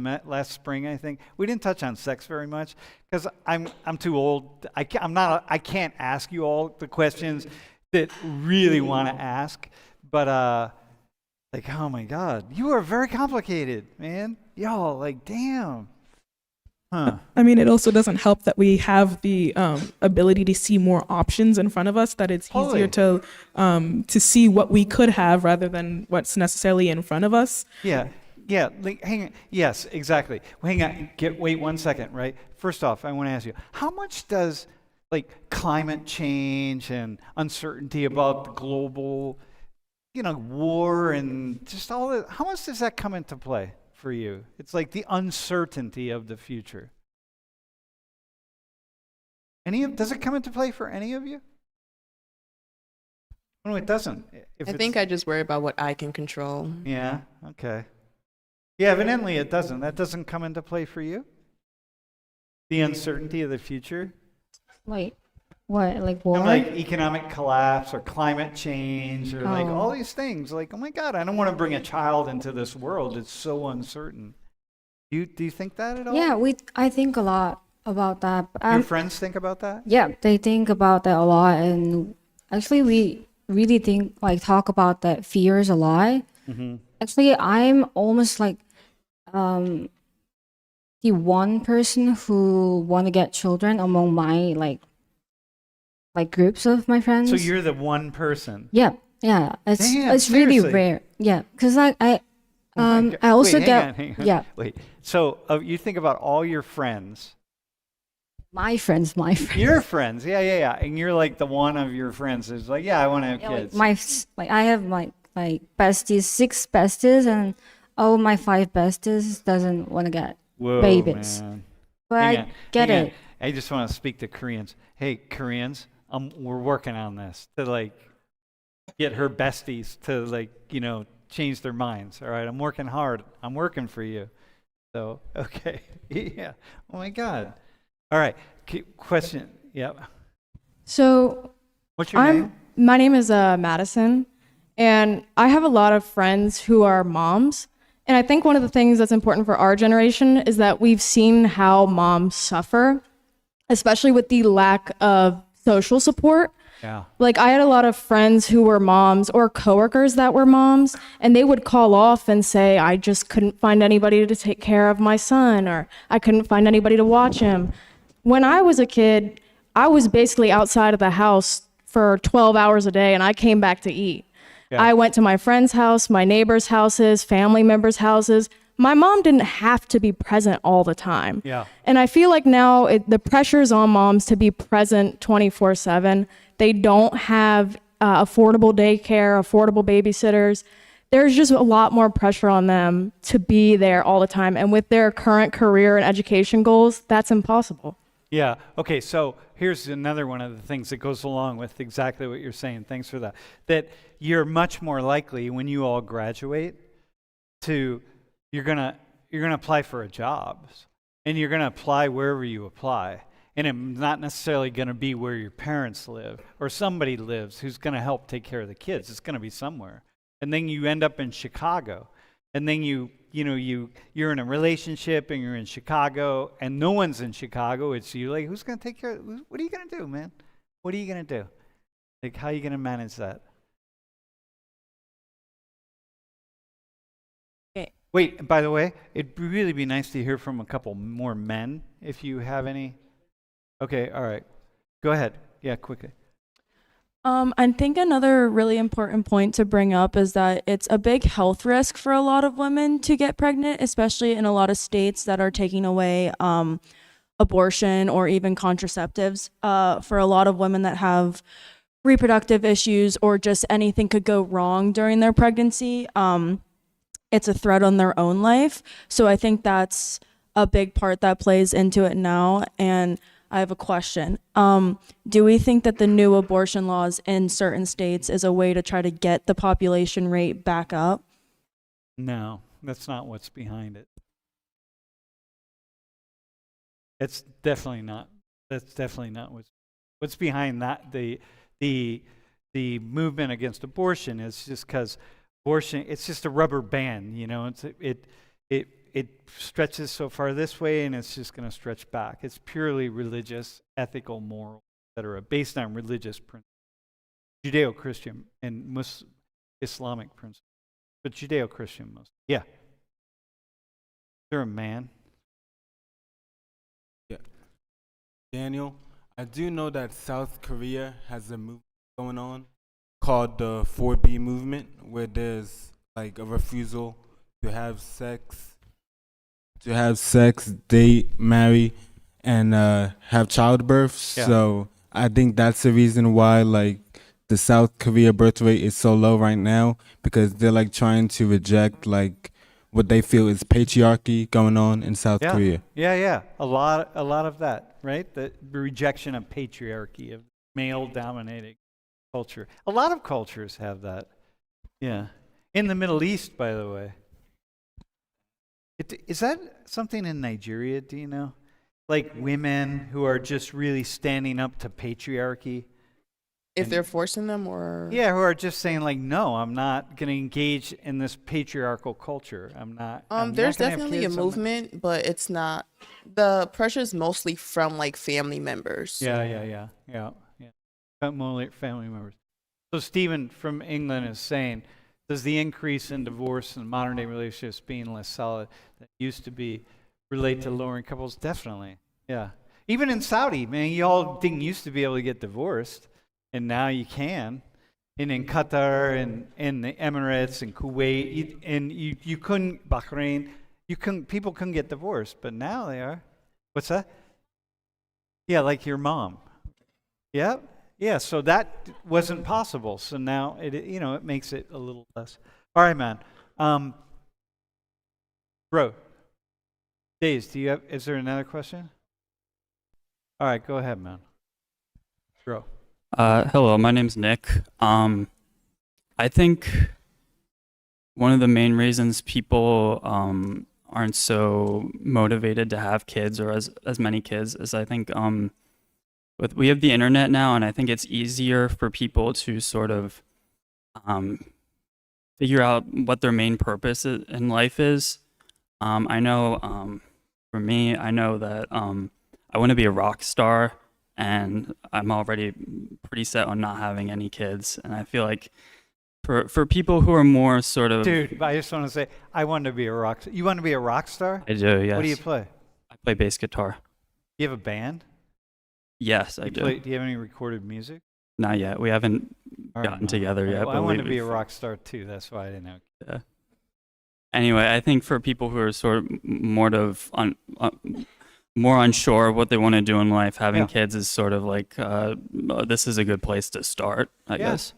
spring, I think. We didn't touch on sex very much because I'm too old. I can't ask you all the questions that really want to ask. But like, oh my God, you are very complicated, man. Y'all, like, damn. Huh. I mean, it also doesn't help that we have the ability to see more options in front of us, that it's easier to see what we could have rather than what's necessarily in front of us. Yeah. Like, hang on. Yes, exactly. Hang on. Wait 1 second, right? First off, I want to ask you, how much does like climate change and uncertainty about the global, you know, war and just all that, how much does that come into play for you? It's like the uncertainty of the future. Does it come into play for any of you? No, it doesn't. I think I just worry about what I can control. Yeah, okay. Yeah, evidently it doesn't. That doesn't come into play for you? The uncertainty of the future? Like what? Like war? Like economic collapse or climate change or like all these things. Like, oh my God, I don't want to bring a child into this world. It's so uncertain. Do you think that at all? Yeah, I think a lot about that. Your friends think about that? Yeah, they think about that a lot, and actually we really talk about that fears a lot. Mm-hmm. Actually, I'm almost like the one person who want to get children among my like groups of my friends. So you're the one person. Yeah. Damn, It's really seriously? rare. Yeah, because I Oh my God. I also Wait, get hang on. yeah, Wait. So you think about all your friends. my friends. Your friends, yeah. And you're like the one of your friends who's like, yeah, I want to have Yeah, kids. I have like besties, 6 besties, and all my 5 besties doesn't want to get Whoa, babies. man. But Hang I on, get hang on. it. I just want to speak to Koreans. Hey, Koreans, we're working on this to like get her besties to like, you know, change their minds. All right, I'm working hard. I'm working for you. So, okay. Yeah. Oh my God. All right. Question. Yep. So What's your name? my name is Madison, and I have a lot of friends who are moms. And I think one of the things that's important for our generation is that we've seen how moms suffer, especially with the lack of social support. Yeah. Like, I had a lot of friends who were moms or coworkers that were moms, and they would call off and say, I just couldn't find anybody to take care of my son, or I couldn't find anybody to watch him. When I was a kid, I was basically outside of the house for 12 hours a day, and I came back to eat. Yeah. I went to my friends' house, my neighbors' houses, family members' houses. my mom didn't have to be present all the time. Yeah. And I feel like now the pressure's on moms to be present 24/7. They don't have affordable daycare, affordable babysitters. There's just a lot more pressure on them to be there all the time. And with their current career and education goals, that's impossible. Yeah. Okay. So here's another one of the things that goes along with exactly what you're saying. Thanks for that. That you're much more likely when you all graduate to you're gonna apply for a job, and you're gonna apply wherever you apply, and it's not necessarily gonna be where your parents live or somebody lives who's gonna help take care of the kids. It's gonna be somewhere, and then you end up in Chicago, and then you're in a relationship and you're in Chicago and no one's in Chicago. It's you. Like, who's going to take care of what are you going to do, man? What are you going to do? Like, how are you going to manage that? Okay. Wait, by the way, it'd really be nice to hear from a couple more men if you have any. Okay, all right. Go ahead. Yeah, quickly. I think another really important point to bring up is that it's a big health risk for a lot of women to get pregnant, especially in a lot of states that are taking away abortion or even contraceptives. For a lot of women that have reproductive issues or just anything could go wrong during their pregnancy, it's a threat on their own life. So I think that's a big part that plays into it now. And I have a question. Do we think that the new abortion laws in certain states is a way to try to get the population rate back up? No, that's not what's behind it. It's definitely not. That's definitely not what's behind that. The movement against abortion is just because abortion. It's just a rubber band, you know. It stretches so far this way, and it's just going to stretch back. It's purely religious, ethical, moral, etc., based on religious principles, Judeo-Christian and Islamic principles, but Judeo-Christian most. Yeah. Is there a man? Yeah. Daniel, I do know that South Korea has a movement going on called the 4B movement, where there's like a refusal to have sex, date, marry, and have childbirth. Yeah. So I think that's the reason why like the South Korea birth rate is so low right now, because they're like trying to reject like what they feel is patriarchy going on in South Korea. Yeah. A lot of that, right? The rejection of patriarchy, of male-dominated culture. A lot of cultures have that. Yeah. In the Middle East, by the way. Is that something in Nigeria, do you know? Like women who are just really standing up to patriarchy? If they're forcing them, or Yeah, who are just saying like, no, I'm not going to engage in this patriarchal culture. I'm not. there's not gonna have definitely a kids, I'm not- movement, but it's not. The pressure is mostly from like family members. Yeah. Family members. So Stephen from England is saying, does the increase in divorce and modern day relationships being less solid than it used to be relate to lowering couples? Definitely. Yeah. Even in Saudi, man, you all didn't used to be able to get divorced, and now you can. And in Qatar and in the Emirates and Kuwait, you couldn't, Bahrain, people couldn't get divorced, but now they are. What's that? Yeah, like your mom. Yep. Yeah, so that wasn't possible. So now it makes it a little less. All right, man. Bro, Days, is there another question? All right, go ahead, man. Bro. Hello, my name's Nick. I think one of the main reasons people aren't so motivated to have kids or as many kids is I think we have the internet now, and I think it's easier for people to sort of figure out what their main purpose in life is. I know for me, I know that I want to be a rock star, and I'm already pretty set on not having any kids. And I feel like for people who are more sort of... Dude, I just want to say, I want to be a rock star. You want to be a rock star? I do, yes. What do you play? I play bass guitar. You have a band? Yes, I do. Do you have any recorded music? Not yet. We haven't All right, gotten together all right, yet. well, but I want to we- be a rock star too. That's why I didn't know. Yeah. anyway, I think for people who are sort of more unsure of what they want to do in life, having Yeah. kids is sort of like this is a good place to start, I guess.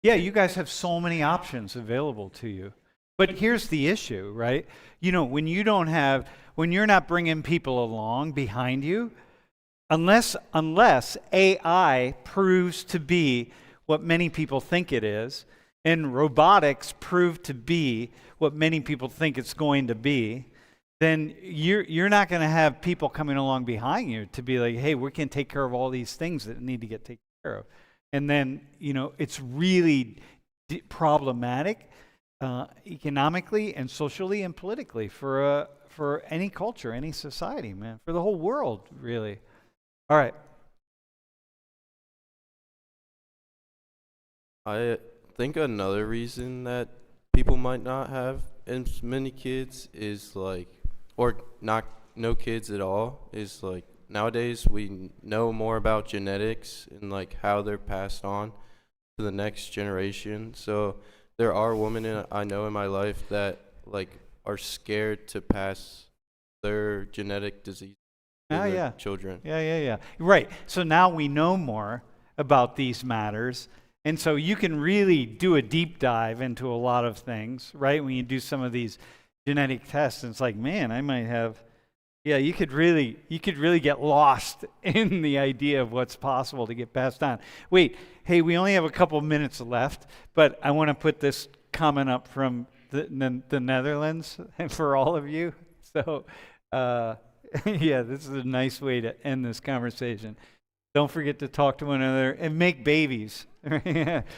Yeah, you guys have so many options available to you. But here's the issue, right? You know, when you're not bringing people along behind you, unless AI proves to be what many people think it is, and robotics prove to be what many people think it's going to be, then you're not going to have people coming along behind you to be like, hey, we can take care of all these things that need to get taken care of. And then, you know, it's really problematic economically and socially and politically for any culture, any society, man, for the whole world, really. All right. I think another reason that people might not have as many kids is like, or not no kids at all, is like nowadays we know more about genetics and like how they're passed on to the next generation. So there are women I know in my life that like are scared to pass their genetic disease to their children. Yeah. Right. So now we know more about these matters. And so you can really do a deep dive into a lot of things, right? When you do some of these genetic tests, and it's like, man, I might have, you could really get lost in the idea of what's possible to get passed on. Wait, hey, we only have a couple minutes left, but I want to put this comment up from the Netherlands for all of you. So, this is a nice way to end this conversation. Don't forget to talk to one another and make babies,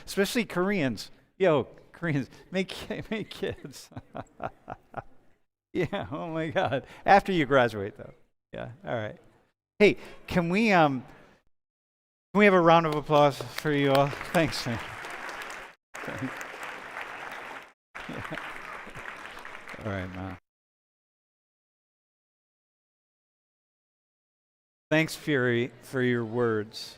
especially Koreans. Yo, Koreans, make kids. Yeah, oh my God. After you graduate, though. Yeah, all right. Hey, can we have a round of applause for you all? Thanks, man. Thanks. Yeah. All right, man. Thanks, Fury, for your words.